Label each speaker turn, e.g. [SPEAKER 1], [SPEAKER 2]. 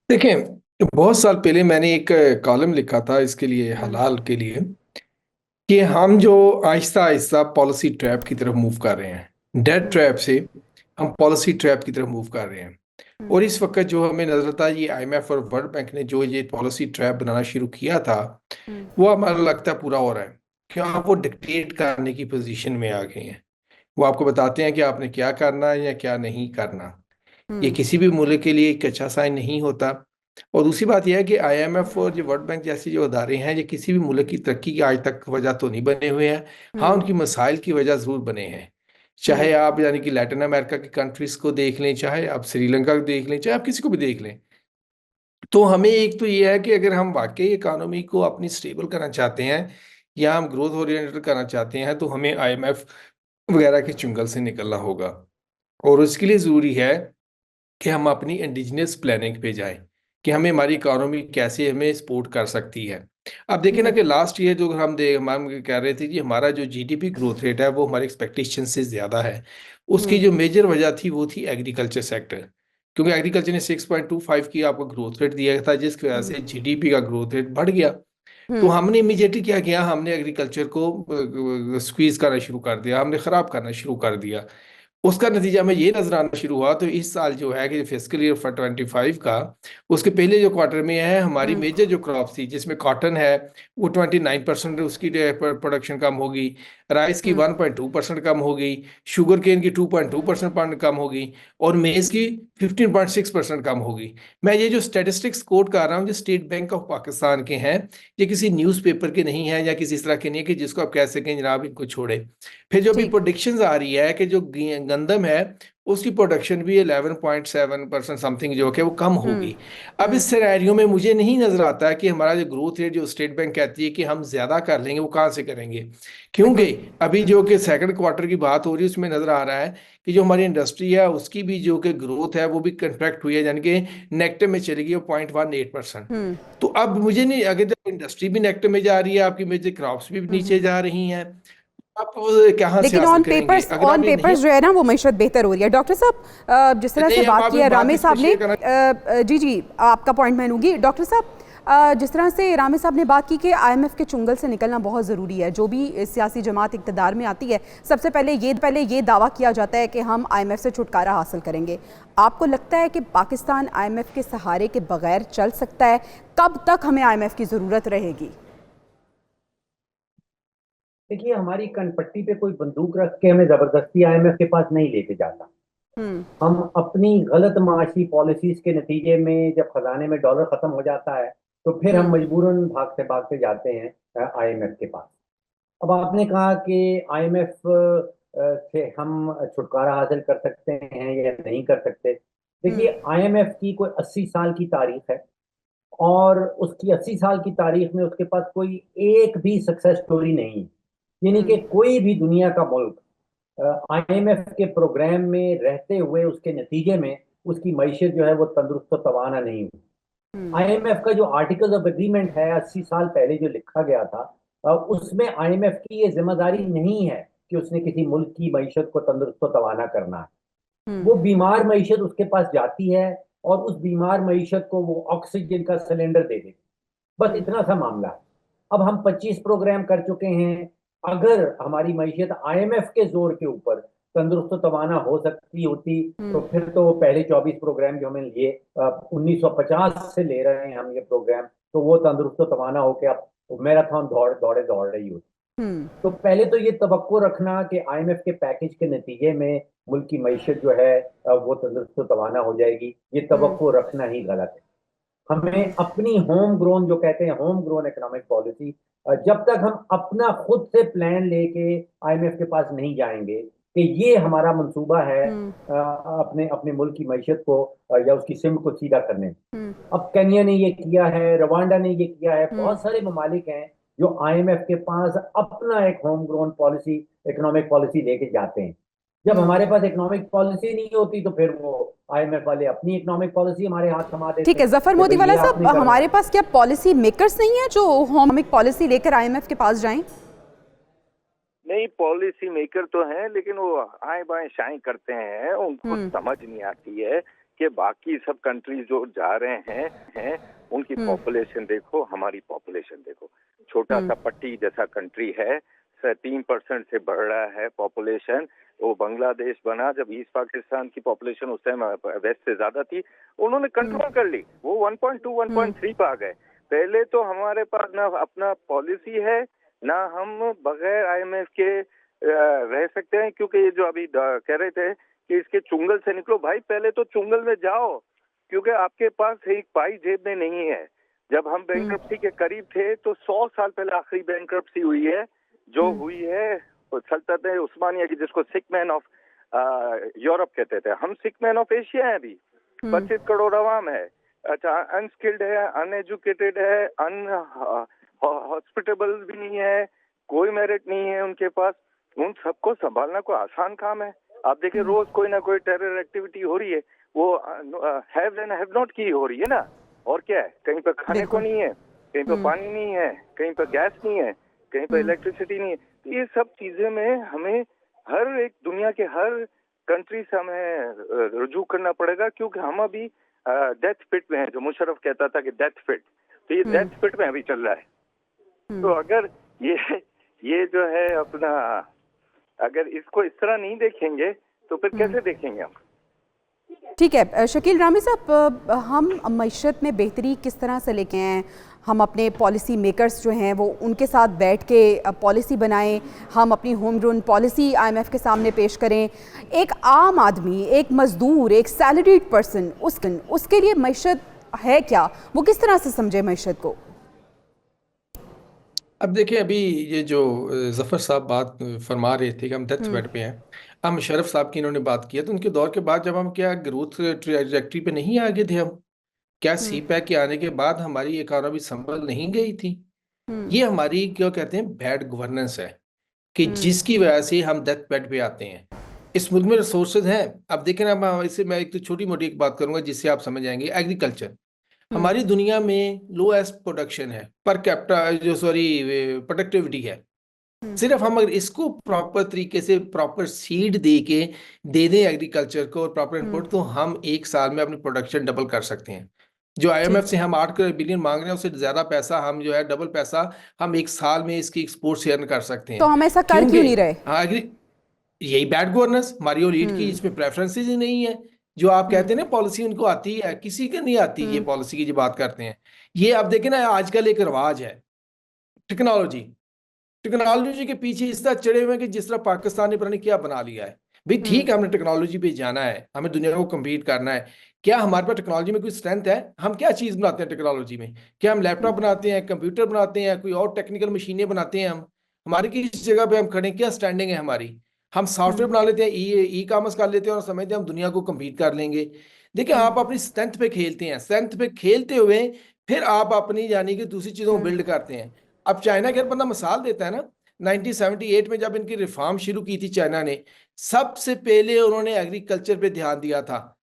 [SPEAKER 1] देखें, बहुत साल पहले मैंने एक कॉलम लिखा था इसके लिए,
[SPEAKER 2] हम्म।
[SPEAKER 1] हलाल के लिए, कि हम जो आहिस्ता आहिस्ता पॉलिसी ट्रैप की तरफ मूव कर रहे हैं, डेट
[SPEAKER 2] हम्म।
[SPEAKER 1] ट्रैप से हम पॉलिसी ट्रैप की तरफ मूव कर रहे हैं।
[SPEAKER 2] हम्म।
[SPEAKER 1] और इस वक्त जो हमें नजर आता है, ये आईएमएफ और वर्ल्ड बैंक ने जो ये पॉलिसी ट्रैप बनाना शुरू किया था,
[SPEAKER 2] हम्म।
[SPEAKER 1] वो हमारा लगता है पूरा हो रहा है। क्यों? आप वो डिक्टेट करने की पोजीशन में आ गए हैं। वो आपको बताते हैं कि आपने क्या करना है या क्या नहीं करना। ये
[SPEAKER 2] हम्म।
[SPEAKER 1] किसी भी मुल्क के लिए एक अच्छा साइन नहीं होता। और दूसरी बात यह है कि आईएमएफ और जो वर्ल्ड बैंक जैसे जो अदारे हैं, ये किसी भी मुल्क की तरक्की की आज तक वजह तो नहीं बने हुए हैं। हाँ,
[SPEAKER 2] हम्म।
[SPEAKER 1] उनकी मसाइल की वजह ज़रूर बने हैं।
[SPEAKER 2] हम्म।
[SPEAKER 1] चाहे आप यानी कि लैटिन अमेरिका की कंट्रीज को देख लें, चाहे आप श्रीलंका को देख लें, चाहे आप किसी को भी देख लें। तो हमें एक तो ये है कि अगर हम वाकई इकानमी को अपनी स्टेबल करना चाहते हैं या हम ग्रोथ ओरिएंटेड करना चाहते हैं, तो हमें आईएमएफ वगैरह के चुंगल से निकलना होगा। और उसके लिए ज़रूरी है कि हम अपनी इंडिजिनियस प्लानिंग पे जाएं, कि हमें हमारी इकोनॉमी कैसे हमें सपोर्ट कर सकती है। अब देखिए ना
[SPEAKER 2] हम्म।
[SPEAKER 1] कि लास्ट ईयर जो हम कह रहे थे कि हमारा जो जीडीपी ग्रोथ रेट है वो हमारी एक्सपेक्टेशन से ज़्यादा है। उसकी
[SPEAKER 2] हम्म।
[SPEAKER 1] जो मेजर वजह थी वो थी एग्रीकल्चर सेक्टर। क्योंकि एग्रीकल्चर ने 6.25 की आपको ग्रोथ रेट दिया था, जिसकी वजह
[SPEAKER 2] हम्म।
[SPEAKER 1] से जीडीपी का ग्रोथ रेट बढ़ गया। तो
[SPEAKER 2] हम्म।
[SPEAKER 1] हमने इमीडिएटली क्या किया, हमने एग्रीकल्चर को स्क्वीज करना शुरू कर दिया, हमने ख़राब करना शुरू कर दिया। उसका नतीजा में ये नजर आना शुरू हुआ। तो इस साल जो है कि फिजिकल ईयर फॉर 25 का, उसके पहले जो क्वार्टर में है, हमारी
[SPEAKER 2] हम्म।
[SPEAKER 1] मेजर जो क्रॉप थी जिसमें कॉटन है, वो 29% उसकी प्रोडक्शन कम होगी। राइस की
[SPEAKER 2] हम्म।
[SPEAKER 1] 1.2% कम होगी। शुगर केन की 2.2% कम होगी। और मेज की 15.6% कम होगी। मैं ये जो स्टेटिस्टिक्स कोट कर रहा हूँ, जो स्टेट बैंक ऑफ पाकिस्तान के हैं, ये किसी न्यूज़पेपर के नहीं है या किसी इस तरह के नहीं है कि जिसको आप कह सकें जनाब इनको छोड़े। फिर जो भी
[SPEAKER 2] ठीक।
[SPEAKER 1] प्रोडिक्शंस आ रही है कि जो गंदम है, उसकी प्रोडक्शन भी 11.7% समथिंग जो है वो कम
[SPEAKER 2] हम्म।
[SPEAKER 1] होगी। अब
[SPEAKER 2] हम्म।
[SPEAKER 1] इस सिनेरियो में मुझे नहीं नजर आता है कि हमारा जो ग्रोथ रेट जो स्टेट बैंक कहती है कि हम ज्यादा कर लेंगे, वो कहाँ से करेंगे। क्योंकि
[SPEAKER 2] बिल्कुल।
[SPEAKER 1] अभी जो कि सेकंड क्वार्टर की बात हो रही है, उसमें नजर आ रहा है कि जो हमारी इंडस्ट्री है उसकी भी जो कि ग्रोथ है वो भी कंट्रैक्ट हुई है, यानी कि नेगेटिव में चली गई, वो 0.18%।
[SPEAKER 2] हम्म।
[SPEAKER 1] तो अब मुझे नहीं, अगर जब इंडस्ट्री भी नेगेटिव में जा रही है, आपकी मेजर क्रॉप्स भी नीचे
[SPEAKER 2] हम्म।
[SPEAKER 1] जा रही हैं, आप वो कहाँ से
[SPEAKER 2] लेकिन
[SPEAKER 1] हासिल
[SPEAKER 2] ऑन
[SPEAKER 1] करेंगे
[SPEAKER 2] पेपर्स
[SPEAKER 1] अगर
[SPEAKER 2] ऑन
[SPEAKER 1] आप ये नहीं।
[SPEAKER 2] पेपर्स जो है ना वो मैशत बेहतर हो रही है। डॉक्टर साहब, जिस तरह से
[SPEAKER 1] नहीं, हम
[SPEAKER 2] बात
[SPEAKER 1] आप
[SPEAKER 2] किया
[SPEAKER 1] बात
[SPEAKER 2] रामे
[SPEAKER 1] किसी पे
[SPEAKER 2] साहब ने,
[SPEAKER 1] शेयर करना।
[SPEAKER 2] जी जी, आपका पॉइंट मैं लूँगी। डॉक्टर साहब, जिस तरह से रामे साहब ने बात की कि आईएमएफ के चुंगल से निकलना बहुत ज़रूरी है, जो भी सियासी जमात इक़्तिदार में आती है सबसे पहले ये दावा किया जाता है कि हम आईएमएफ से छुटकारा हासिल करेंगे। आपको लगता है कि पाकिस्तान आईएमएफ के सहारे के बगैर चल सकता है? कब तक हमें आईएमएफ की ज़रूरत रहेगी?
[SPEAKER 3] देखिए, हमारी कनपट्टी पे कोई बंदूक रख के हमें जबरदस्ती आईएमएफ के पास नहीं लेके जाता।
[SPEAKER 2] हम्म।
[SPEAKER 3] हम अपनी गलत माशी पॉलिसीज के नतीजे में जब खजाने में डॉलर खत्म हो जाता है, तो फिर हम
[SPEAKER 2] हम्म।
[SPEAKER 3] मजबूरन भागते भागते जाते हैं आईएमएफ के पास। अब आपने कहा कि आईएमएफ से हम छुटकारा हासिल कर सकते हैं या नहीं कर सकते।
[SPEAKER 2] हम्म।
[SPEAKER 3] देखिए, आईएमएफ की कोई 80 साल की तारीख है, और उसकी 80 साल की तारीख में उसके पास कोई एक भी सक्सेस स्टोरी नहीं है। यानी कि
[SPEAKER 2] हम्म।
[SPEAKER 3] कोई भी दुनिया का मुल्क आईएमएफ के प्रोग्राम में रहते हुए उसके नतीजे में उसकी मईशत जो है वो तंदुरुस्त व तवाना नहीं हुई।
[SPEAKER 2] हम्म।
[SPEAKER 3] आईएमएफ का जो आर्टिकल ऑफ एग्रीमेंट है 80 साल पहले जो लिखा गया था, उसमें आईएमएफ की ये जिम्मेदारी नहीं है कि उसने किसी मुल्क की मईशत को तंदुरुस्त व तवाना करना है।
[SPEAKER 2] हम्म।
[SPEAKER 3] वो बीमार मईशत उसके पास जाती है और उस बीमार मईशत को वो ऑक्सीजन का सिलेंडर दे देती। बस
[SPEAKER 2] हम्म।
[SPEAKER 3] इतना सा मामला है। अब हम 25 प्रोग्राम कर चुके हैं। अगर हमारी मैशियत आईएमएफ के जोर के ऊपर तंदुरुस्त तवाना हो सकती होती, तो
[SPEAKER 2] हम्म।
[SPEAKER 3] फिर तो पहले 24 प्रोग्राम जो हमें लिए 1950 से ले रहे हैं हम ये प्रोग्राम, तो वो तंदुरुस्त तवाना होकर अब मैराथन दौड़ रही होती।
[SPEAKER 2] हम्म।
[SPEAKER 3] तो पहले तो ये तवक्को रखना कि आईएमएफ के पैकेज के नतीजे में मुल्क की मैशियत जो है वो तंदुरुस्त तवाना हो जाएगी, ये
[SPEAKER 2] हम्म।
[SPEAKER 3] तवक्को रखना ही गलत है। हमें अपनी होम ग्रोन, जो कहते हैं होम ग्रोन इकोनॉमिक पॉलिसी, जब तक हम अपना खुद से प्लान लेके आईएमएफ के पास नहीं जाएंगे कि ये हमारा मंसूबा है
[SPEAKER 2] हम्म।
[SPEAKER 3] अपने अपने मुल्क की मैशियत को या उसकी सिम को सीधा करने में।
[SPEAKER 2] हम्म।
[SPEAKER 3] अब केन्या ने ये किया है, रवांडा ने ये किया है,
[SPEAKER 2] हम्म।
[SPEAKER 3] बहुत सारे ममालिक हैं जो आईएमएफ के पास अपना एक home grown policy, economic policy लेके जाते हैं। जब
[SPEAKER 2] हम्म।
[SPEAKER 3] हमारे पास इकोनॉमिक पॉलिसी नहीं होती, तो फिर वो आईएमएफ वाले अपनी इकोनॉमिक पॉलिसी हमारे हाथ थमा देते
[SPEAKER 2] ठीक है,
[SPEAKER 3] हैं
[SPEAKER 2] जफर
[SPEAKER 3] कि
[SPEAKER 2] मोदी
[SPEAKER 3] भाई
[SPEAKER 2] वाला
[SPEAKER 3] ये
[SPEAKER 2] साहब,
[SPEAKER 3] आपने करना
[SPEAKER 2] हमारे
[SPEAKER 3] है।
[SPEAKER 2] पास क्या पॉलिसी मेकर्स नहीं है जो होमिक पॉलिसी लेकर आईएमएफ के पास जाएं?
[SPEAKER 4] नहीं, पॉलिसी मेकर तो हैं, लेकिन वो आए बाएं शाएं करते हैं, उनको
[SPEAKER 2] हम्म।
[SPEAKER 4] समझ नहीं आती है कि बाकी सब कंट्रीज जो जा रहे हैं उनकी पॉपुलेशन देखो, हमारी पॉपुलेशन देखो। छोटा सा पट्टी जैसा कंट्री है, 3% से बढ़ रहा है पॉपुलेशन। वो बांग्लादेश बना जब ईस्ट पाकिस्तान की पॉपुलेशन उस टाइम वेस्ट से ज्यादा थी, उन्होंने कंट्रोल कर ली, वो 1.2 1.3 पे आ गए। पहले तो हमारे पास ना अपना पॉलिसी है, ना हम बगैर IMF के रह सकते हैं। क्योंकि ये जो अभी कह रहे थे कि इसके चुंगल से निकलो, भाई पहले तो चुंगल में जाओ, क्योंकि आपके पास एक पाई जेब में नहीं है। जब हम बैंक्रप्सी के करीब थे तो 100 साल पहले आखिरी बैंक्रप्सी हुई है, जो हुई है सल्तनत उस्मानिया की, जिसको सिक मैन ऑफ यूरोप कहते थे। हम सिक मैन ऑफ एशिया हैं अभी। 25 करोड़ अवाम है, अच्छा अनस्किल्ड है, अनएजुकेटेड है, हॉस्पिटेबल भी नहीं है, कोई मेरिट नहीं है उनके पास। उन सबको संभालना कोई आसान काम है? आप देखिए रोज कोई ना कोई टेरर एक्टिविटी हो रही है, वो हैव एंड हैव नॉट की हो रही है ना। और क्या है, कहीं पर खाने को नहीं है, कहीं पर पानी नहीं है, कहीं पर गैस नहीं है, कहीं पर इलेक्ट्रिसिटी नहीं है। तो ये सब चीजें में हमें हर एक दुनिया के हर कंट्री से हमें रुजू करना पड़ेगा, क्योंकि हम अभी डेथ पिट में है। जो मुशर्रफ कहता था कि डेथ पिट, तो ये डेथ पिट में अभी चल रहा है। तो अगर ये जो है अपना, अगर इसको इस तरह नहीं देखेंगे तो फिर कैसे देखेंगे हम?
[SPEAKER 2] ठीक है शकील रामी साहब, हम मईशत में बेहतरी किस तरह से लेके आए? हम अपने पॉलिसी मेकर्स जो हैं वो उनके साथ बैठ के पॉलिसी बनाएं, हम अपनी होम ग्रोन पॉलिसी IMF के सामने पेश करें। एक आम आदमी, एक मजदूर, एक सैलरीड पर्सन, उसके लिए मईशत है क्या? वो किस तरह से समझे मईशत को?
[SPEAKER 1] अब देखिए, अभी ये जो जफर साहब बात फरमा रहे थे कि हम डेथ बेड पे हैं, अब मुशर्रफ साहब की इन्होंने बात किया, तो उनके दौर के बाद जब हम क्या ग्रोथ ट्रैजेक्टरी पे नहीं आगे थे हम? क्या CPEC के आने के बाद हमारी इकोनॉमी संभल नहीं गई थी? ये हमारी क्या कहते हैं, बैड गवर्नेंस है, कि जिसकी वजह से हम डेथ बेड पे आते हैं। इस मुल्क में रिसोर्सेज हैं। अब देखें ना, इससे मैं एक तो छोटी मोटी एक बात करूंगा जिससे आप समझ जाएंगे। एग्रीकल्चर हमारी दुनिया में लोएस्ट प्रोडक्शन है, पर कैपिटा जो प्रोडक्टिविटी है। सिर्फ हम अगर इसको प्रॉपर तरीके से प्रॉपर सीड दे दें एग्रीकल्चर को और प्रॉपर इनपुट, तो हम एक साल में अपनी प्रोडक्शन डबल कर सकते हैं। जो IMF से हम 8 बिलियन मांग रहे हैं, उससे ज्यादा पैसा हम जो है, डबल पैसा हम एक साल में इसकी एक्सपोर्ट से अर्न कर सकते हैं।
[SPEAKER 2] तो हम ऐसा कर क्यों नहीं रहे?
[SPEAKER 1] हाँ, यही बैड गवर्नेंस, हमारी और लीड की इसमें प्रेफरेंसेस ही नहीं है। जो आप कहते हैं ना पॉलिसी उनको आती है, किसी को नहीं आती। ये पॉलिसी की जो बात करते हैं, ये आप देखें ना, आजकल एक रिवाज है टेक्नोलॉजी के पीछे इस तरह चढ़े हुए हैं कि जिस तरह पाकिस्तान ने पता नहीं क्या बना लिया है। भाई ठीक है, हमने टेक्नोलॉजी पे जाना है, हमें दुनिया को कम्पीट करना है। क्या हमारे पास टेक्नोलॉजी में कोई स्ट्रेंथ है? हम क्या चीज़ बनाते हैं टेक्नोलॉजी में? क्या हम लैपटॉप बनाते हैं, कंप्यूटर बनाते हैं, कोई और टेक्निकल मशीनें बनाते हैं? हम हमारी किस जगह पे हम खड़े, क्या स्टैंडिंग है हमारी? हम सॉफ्टवेयर बना लेते हैं, ई कॉमर्स कर लेते हैं और समझते हैं हम दुनिया को कम्पीट कर लेंगे। देखिए, आप अपनी स्ट्रेंथ पे खेलते हैं, स्ट्रेंथ पे खेलते हुए फिर आप अपनी यानी कि दूसरी चीज़ों को बिल्ड करते हैं। अब चाइना के बंदा मिसाल देता है ना, 1978 में जब इनकी रिफॉर्म शुरू की थी चाइना ने, सबसे पहले उन्होंने एग्रीकल्चर पे ध्यान दिया था।